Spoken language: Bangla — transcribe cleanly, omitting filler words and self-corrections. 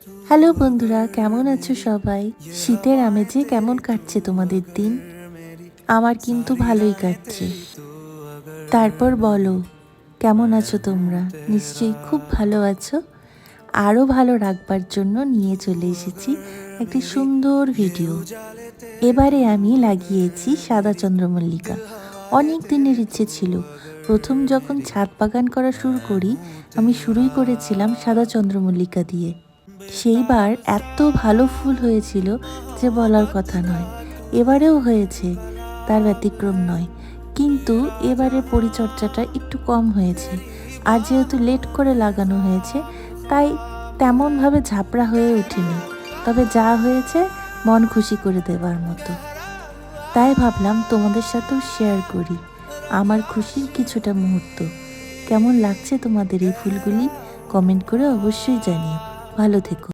হ্যালো বন্ধুরা, কেমন আছো সবাই? শীতের আমেজে কেমন কাটছে তোমাদের দিন? আমার কিন্তু ভালোই কাটছে। তারপর বলো, কেমন আছো তোমরা? নিশ্চয়ই খুব ভালো আছো। আরও ভালো রাখবার জন্য নিয়ে চলে এসেছি একটি সুন্দর ভিডিও। এবারে আমি লাগিয়েছি সাদা চন্দ্রমল্লিকা। অনেক দিনের ইচ্ছে ছিল। প্রথম যখন ছাদ বাগান করা শুরু করি, আমি শুরুই করেছিলাম সাদা চন্দ্রমল্লিকা দিয়ে। সেইবার এত ভালো ফুল হয়েছিল যে বলার কথা নয়। এবারেও হয়েছে, তার ব্যতিক্রম নয়। কিন্তু এবারে পরিচর্যাটা একটু কম হয়েছে। আর যেহেতু লেট করে লাগানো হয়েছে, তাই তেমনভাবে ঝাপড়া হয়ে ওঠেনি। তবে যা হয়েছে মন খুশি করে দেওয়ার মতো। তাই ভাবলাম তোমাদের সাথেও শেয়ার করি আমার খুশির কিছুটা মুহূর্ত। কেমন লাগছে তোমাদের এই ফুলগুলি? কমেন্ট করে অবশ্যই জানিও। ভালো থেকো।